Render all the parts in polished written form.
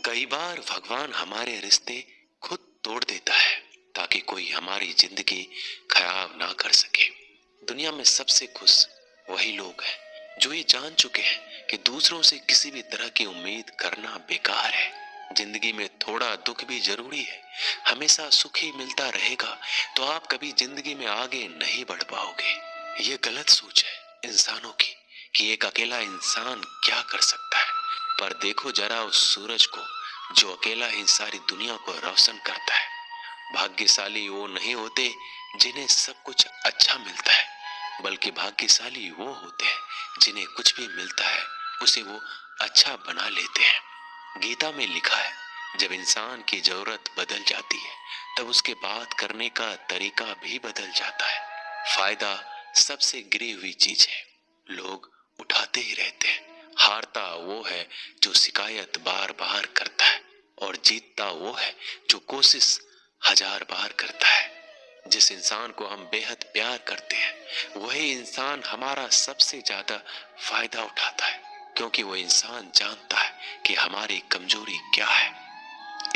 कई बार भगवान हमारे रिश्ते खुद तोड़ देता है ताकि कोई हमारी जिंदगी खराब ना कर सके। दुनिया में सबसे खुश वही लोग हैं जो ये जान चुके हैं कि दूसरों से किसी भी तरह की उम्मीद करना बेकार है। जिंदगी में थोड़ा दुख भी जरूरी है। हमेशा सुख ही मिलता रहेगा तो आप कभी जिंदगी में आगे नहीं बढ़ पाओगे। ये गलत सोच है इंसानों की कि एक अकेला इंसान क्या कर सकता है। पर देखो जरा उस सूरज को जो अकेला ही सारी दुनिया को रोशन करता है। भाग्यशाली वो नहीं होते जिन्हें सब कुछ अच्छा मिलता है, बल्कि भाग्यशाली वो होते हैं जिन्हें कुछ भी मिलता है उसे वो अच्छा बना लेते हैं। गीता में लिखा है, जब इंसान की जरूरत बदल जाती है तब उसके बात करने का तरीका भी बदल जाता है। फायदा सबसे गिरी हुई चीज है, लोग उठाते ही रहते हैं। हारता वो है जो शिकायत बार बार करता है और जीतता वो है जो कोशिश हजार बार करता है। जिस इंसान को हम बेहद प्यार करते हैं वही इंसान हमारा सबसे ज्यादा फायदा उठाता है, क्योंकि वो इंसान जानता है कि हमारी कमजोरी क्या है।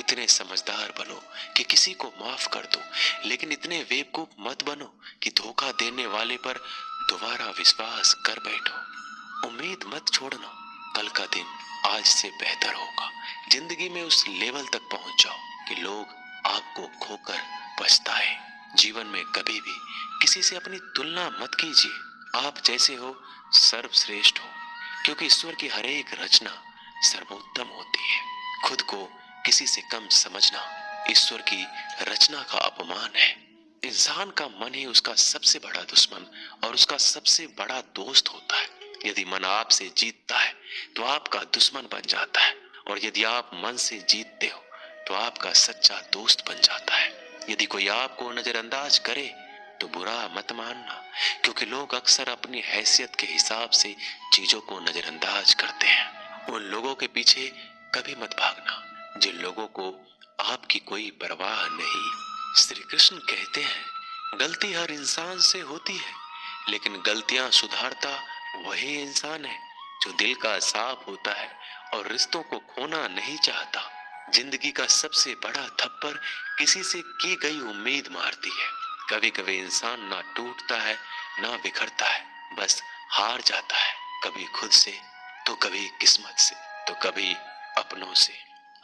इतने समझदार बनो कि किसी को माफ कर दो, लेकिन इतने बेवकूफ मत बनो कि धोखा देने वाले पर दोबारा विश्वास कर बैठो। उम्मीद मत छोड़ना, कल का दिन आज से बेहतर होगा। जिंदगी में उस लेवल तक पहुंच जाओ कि लोग आपको खोकर पछताए। जीवन में कभी भी किसी से अपनी तुलना मत कीजिए। आप जैसे हो सर्वश्रेष्ठ हो, क्योंकि ईश्वर की हर एक रचना सर्वोत्तम होती है। खुद को किसी से कम समझना ईश्वर की रचना का अपमान है। इंसान का मन ही उसका सबसे बड़ा दुश्मन और उसका सबसे बड़ा दोस्त होता है। यदि मन आपसे जीतता है तो आपका दुश्मन बन जाता है, और यदि आप मन से जीतते हो तो आपका सच्चा दोस्त बन जाता है। यदि कोई आपको नजरअंदाज करे तो बुरा मत मानना, क्योंकि लोग अक्सर अपनी हैसियत के हिसाब से चीजों को नजरअंदाज करते हैं। उन लोगों के पीछे कभी मत भागना जिन लोगों को आपकी कोई परवाह नहीं। श्री कृष्ण कहते हैं, गलती हर इंसान से होती है, लेकिन गलतियां सुधारता वही इंसान है जो दिल का साफ होता है और रिश्तों को खोना नहीं चाहता। जिंदगी का सबसे बड़ा थप्पड़ किसी से की गई उम्मीद मारती है। कभी कभी इंसान ना टूटता है ना बिखरता है, बस हार जाता है, कभी खुद से तो कभी किस्मत से तो कभी अपनों से।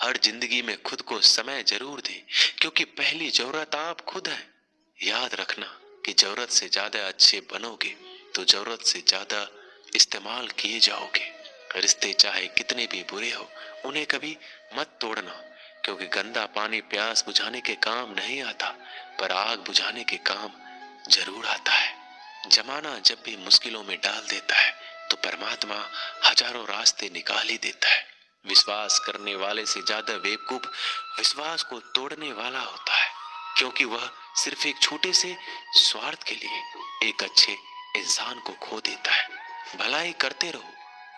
हर जिंदगी में खुद को समय जरूर दें, क्योंकि पहली जरूरत आप खुद हैं। याद रखना कि जरूरत से ज्यादा अच्छे बनोगे तो जरूरत से ज्यादा इस्तेमाल किए जाओगे। रिश्ते चाहे कितने भी बुरे हो उन्हें कभी मत तोड़ना, क्योंकि गंदा पानी प्यास बुझाने के काम नहीं आता, पर आग बुझाने के काम जरूर आता है। जमाना जब भी मुश्किलों में डाल देता है तो परमात्मा हजारों रास्ते निकाल ही देता है। विश्वास करने वाले से ज्यादा बेवकूफ विश्वास को तोड़ने वाला होता है, क्योंकि वह सिर्फ एक छोटे से स्वार्थ के लिए एक अच्छे इंसान को खो देता है। भलाई करते रहो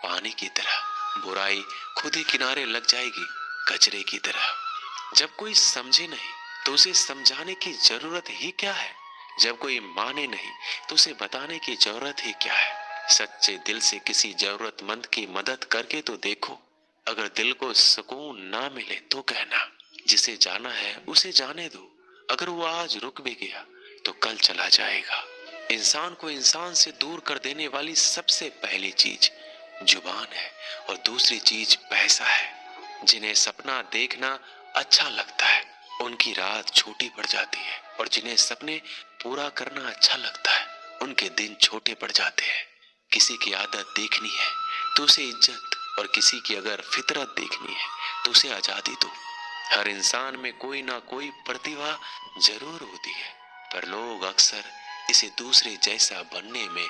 पानी की तरह, बुराई खुद ही किनारे लग जाएगी कचरे की तरह। जब कोई समझे नहीं तो उसे समझाने की जरूरत ही क्या है। जब कोई माने नहीं तो उसे बताने की जरूरत ही क्या है। सच्चे दिल से किसी जरूरतमंद की मदद करके तो देखो। अगर दिल को सुकून ना मिले तो कहना, जिसे जाना है उसे जाने दो। अगर वो आज रुक भी गया तो कल चला जाएगा। इंसान को इंसान से दूर कर देने वाली सबसे पहली चीज जुबान है, और दूसरी चीज पैसा है। जिन्हें सपना देखना अच्छा लगता है उनकी रात छोटी पड़ जाती है, और जिन्हें सपने पूरा करना अच्छा लगता है उनके दिन छोटे पड़ जाते हैं। किसी की आदत देखनी है तो उसे इज्जत, और किसी की अगर फितरत देखनी है तो उसे आजादी दो। हर इंसान में कोई ना कोई प्रतिभा जरूर होती है, पर लोग अक्सर इसे दूसरे जैसा बनने में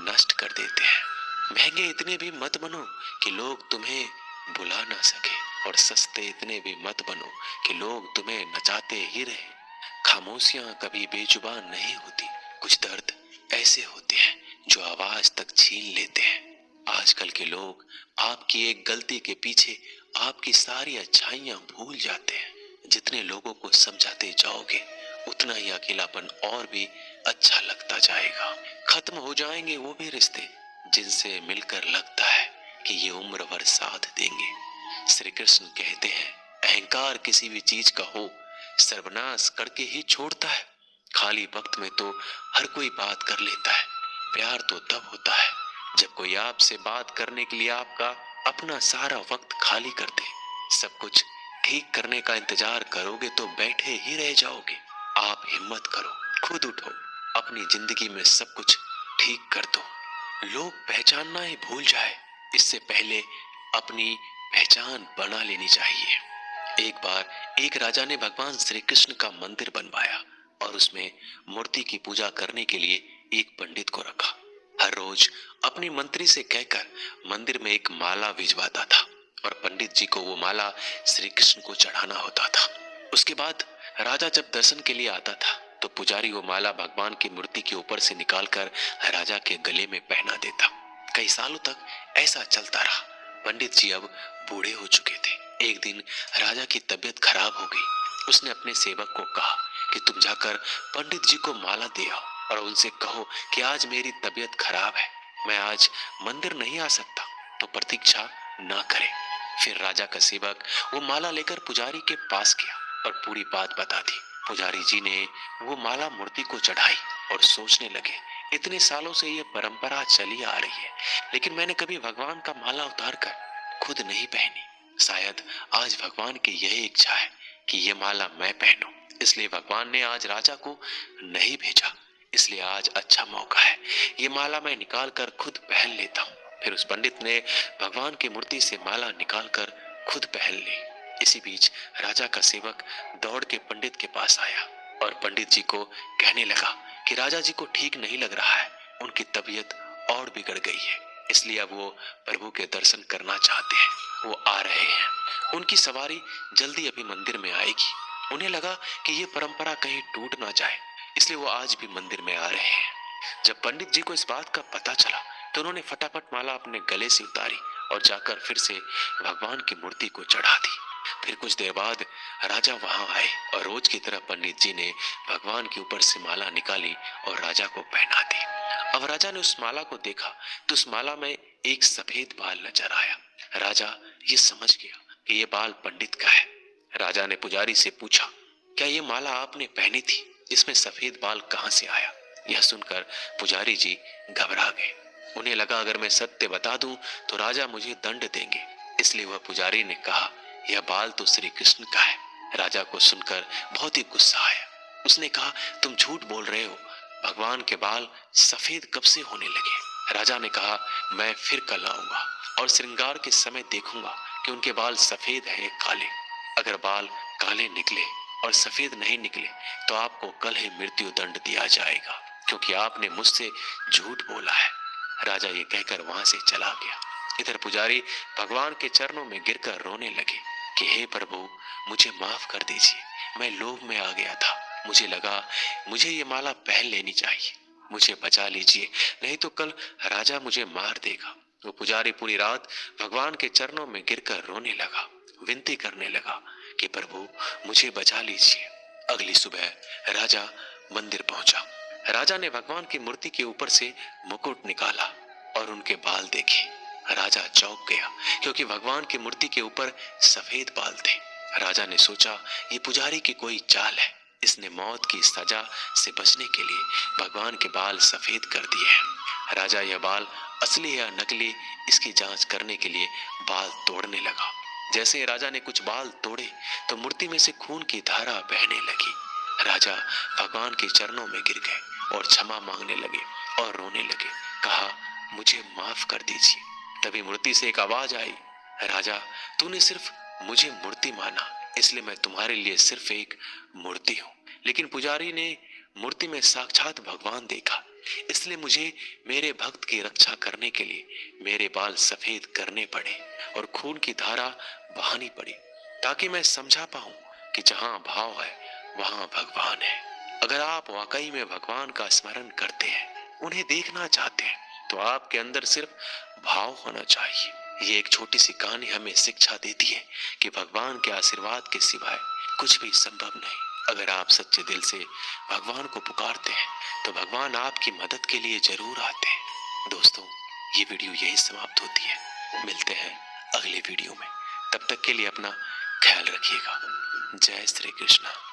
नष्ट कर देते हैं। महंगे इतने भी मत बनो कि लोग तुम्हें बुला ना सके, और सस्ते इतने भी मत बनो कि लोग तुम्हें नचाते ही रहे। खामोशियां कभी बेजुबान नहीं होती। कुछ दर्द ऐसे होते हैं जो आवाज तक छीन लेते हैं। आजकल के लोग आपकी एक गलती के पीछे आपकी सारी अच्छाइयां भूल जाते हैं। जितने लोगों को समझाते जाओगे उतना ही अकेलापन और भी अच्छा लगता जाएगा। खत्म हो जाएंगे वो भी रिश्ते जिनसे मिलकर लगता है कि ये उम्र भर साथ देंगे। श्री कृष्ण कहते हैं, अहंकार किसी भी चीज का हो सर्वनाश करके ही छोड़ता है। खाली वक्त में तो हर कोई बात कर लेता है, प्यार तो तब होता है जब कोई आपसे बात करने के लिए आपका अपना सारा वक्त खाली कर दे। सब कुछ ठीक करने का इंतजार करोगे तो बैठे ही रह जाओगे। आप हिम्मत करो, खुद उठो, अपनी जिंदगी में सब कुछ ठीक कर दो। लोग पहचानना ही भूल जाए इससे पहले अपनी पहचान बना लेनी चाहिए। एक बार एक राजा ने भगवान श्री कृष्ण का मंदिर बनवाया और उसमें मूर्ति की पूजा करने के लिए एक पंडित को रखा। हर रोज अपनी मंत्री से कहकर मंदिर में एक माला भिजवाता था और पंडित जी को वो माला श्री कृष्ण को चढ़ाना होता था। उसके बाद राजा जब दर्शन के लिए आता था तो पुजारी वो माला भगवान की मूर्ति के ऊपर से निकालकर राजा के गले में पहना देता। कई सालों तक ऐसा चलता रहा। पंडित जी अब बूढ़े हो चुके थे। एक दिन राजा की तबीयत खराब हो गई। उसने अपने सेवक को कहा कि तुम जाकर पंडित जी को माला दे आओ और उनसे कहो कि आज मेरी तबीयत खराब है, मैं आज मंदिर नहीं आ सकता, तो प्रतीक्षा ना करे। फिर राजा का सेवक वो माला लेकर पुजारी के पास गया और पूरी बात बता दी। पुजारी जी ने वो माला मूर्ति को चढ़ाई और सोचने लगे, इतने सालों से ये परंपरा चली आ रही है, लेकिन मैंने कभी भगवान का माला उतार कर खुद नहीं पहनी। शायद आज भगवान की यही इच्छा है कि ये माला मैं पहनूं, इसलिए भगवान ने आज राजा को नहीं भेजा। इसलिए आज अच्छा मौका है, ये माला मैं निकाल कर खुद पहन लेता हूँ। फिर उस पंडित ने भगवान की मूर्ति से माला निकाल कर खुद पहन ली। इसी बीच राजा का सेवक दौड़ के पंडित के पास आया और पंडित जी को कहने लगा कि राजा जी को ठीक नहीं लग रहा है, उनकी तबीयत और बिगड़ गई है, इसलिए अब वो प्रभु के दर्शन करना चाहते हैं। वो आ रहे हैं, उनकी सवारी जल्दी अभी मंदिर में आएगी। उन्हें लगा कि ये परंपरा कहीं टूट ना जाए, इसलिए वो आज भी मंदिर में आ रहे हैं। जब पंडित जी को इस बात का पता चला तो उन्होंने फटाफट माला अपने गले से उतारी और जाकर फिर से भगवान की मूर्ति को चढ़ा दी। फिर कुछ देर बाद राजा वहां आए और रोज की तरह पंडित जी ने भगवान के ऊपर से माला निकाली और राजा को पहना दी। अब राजा ने उस माला को देखा तो उस माला में एक सफेद बाल नजर आया। राजा ये समझ गया कि ये बाल पंडित का है। राजा ने पुजारी से पूछा, क्या ये माला आपने पहनी थी? इसमें सफेद बाल कहां से आया? यह सुनकर पुजारी जी घबरा गए। उन्हें लगा अगर मैं सत्य बता दूं तो राजा मुझे दंड देंगे, इसलिए वह पुजारी ने कहा, यह बाल तो श्री कृष्ण का है। राजा को सुनकर बहुत ही गुस्सा आया। उसने कहा, तुम झूठ बोल रहे हो, भगवान के बाल सफेद कब से होने लगे? राजा ने कहा, मैं फिर कल आऊंगा और श्रृंगार के समय देखूंगा कि उनके बाल सफेद हैं या काले। अगर बाल काले निकले और सफेद नहीं निकले तो आपको कल ही मृत्यु दंड दिया जाएगा, क्योंकि आपने मुझसे झूठ बोला है। राजा ये कहकर वहां से चला गया। इधर पुजारी भगवान के चरणों में गिरकर रोने लगे कि हे प्रभु, मुझे माफ कर दीजिए, मैं लोभ में आ गया था, मुझे लगा मुझे ये माला पहन लेनी चाहिए, मुझे बचा लीजिए, नहीं तो कल राजा मुझे मार देगा। वो पुजारी पूरी रात भगवान के चरणों में गिरकर रोने लगा, विनती करने लगा कि प्रभु मुझे बचा लीजिए। अगली सुबह राजा मंदिर पहुंचा। राजा ने भगवान की मूर्ति के ऊपर से मुकुट निकाला और उनके बाल देखे। राजा चौंक गया क्योंकि भगवान की मूर्ति के ऊपर सफेद बाल थे। राजा ने सोचा ये पुजारी की कोई चाल है, इसने मौत की सजा से बचने के लिए भगवान के बाल सफेद कर दिए हैं। राजा यह बाल असली या नकली इसकी जांच करने के लिए बाल तोड़ने लगा। जैसे राजा ने कुछ बाल तोड़े तो मूर्ति में से खून की धारा बहने लगी। राजा भगवान के चरणों में गिर गए और क्षमा मांगने लगे और रोने लगे, कहा मुझे माफ कर दीजिए। तभी मूर्ति से एक आवाज आई, राजा तूने सिर्फ मुझे मूर्ति माना, इसलिए मैं तुम्हारे लिए सिर्फ एक मूर्ति हूँ, लेकिन पुजारी ने मूर्ति में साक्षात भगवान देखा, इसलिए मुझे मेरे भक्त की रक्षा करने के लिए मेरे बाल सफेद करने पड़े और खून की धारा बहानी पड़ी, ताकि मैं समझा पाऊं कि जहां भाव है वहां भगवान है। अगर आप वाकई में भगवान का स्मरण करते हैं, उन्हें देखना चाहते हैं, तो आपके अंदर सिर्फ भाव होना चाहिए। ये एक छोटी सी कहानी हमें शिक्षा देती है कि भगवान के आशीर्वाद के सिवाय कुछ भी संभव नहीं। अगर आप सच्चे दिल से भगवान को पुकारते हैं तो भगवान आपकी मदद के लिए जरूर आते हैं। दोस्तों, ये वीडियो यही समाप्त होती है। मिलते हैं अगले वीडियो में। तब तब तक के लिए अपना ख्याल रखिएगा। जय श्री कृष्णा।